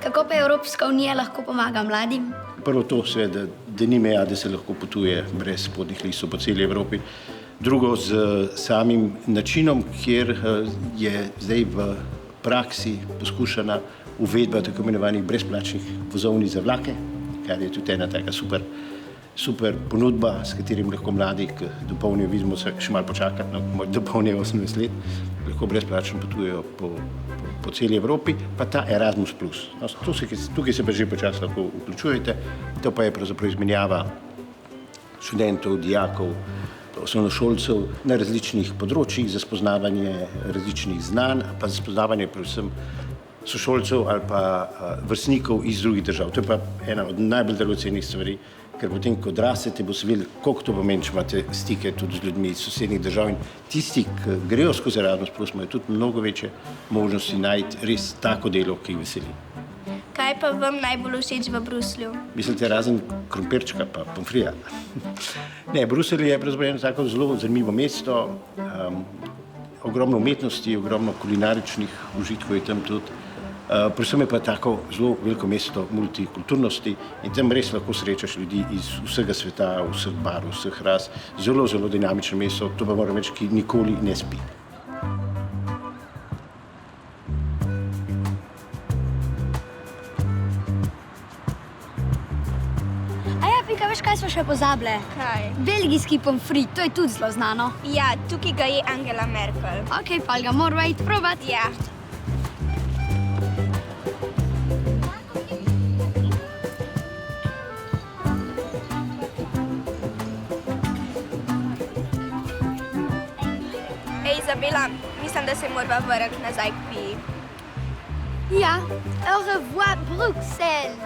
Kako pa Evropska unija lahko pomaga mladim? Prvo to seveda, da ni meja, da se lahko potuje brez potnih listov po celi Evropi. Drugo z samim načinom, kjer je zdaj v praksi poskušana uvedba tako imenovanih brezplačnih vozovnic za vlake, kar je tudi ena taka super ponudba, s katerim lahko mladi, ki dopolnijo, vidimo se še malo počakati, no, dopolnijo 18 let, lahko brezplačno potujejo po celi Evropi, pa ta Erasmus+. No, tukaj se pa že počasi lahko vključujete, to pa je pravzaprav izmenjava študentov, dijakov, osnovnošolcev na različnih področjih za spoznavanje različnih znanj, pa za spoznavanje predvsem sošolcev ali pa vrstnikov iz drugih držav. To je pa ena od najbolj dragocenih stvari, ker potem, ko odrastete, boste videli, koliko to pomeni, če imate stike tudi z ljudmi iz sosednjih držav. In tisti, ki grejo skozi Erasmus+, imajo tudi mnogo večje možnosti najti res tako delo, ki jih veseli. Kaj pa vam najbolj všeč v Bruslju? Mislite, razen krompirčka pa pomfrija? Ne, Bruselj je pravzaprav eno tako zelo zanimivo mesto, ogromno umetnosti, ogromno kulinaričnih užitkov je tam tudi. Predvsem je pa tako zelo veliko mesto multikulturnosti in tam res lahko srečaš ljudi iz vsega sveta, vseh barv, vseh ras. Zelo dinamično mesto, to pa moram reči, ki nikoli ne spi. Pika, veš, kaj smo še pozabile? Kaj? Belgijski pomfrit, to je tudi zelo znano. Ja, tukaj ga je Angela Merkel. Ok, pa ga moramo iti probati. Ja. Izabela, mislim, da se morava vrniti nazaj k piji. Ja, au revoir, Bruxelles.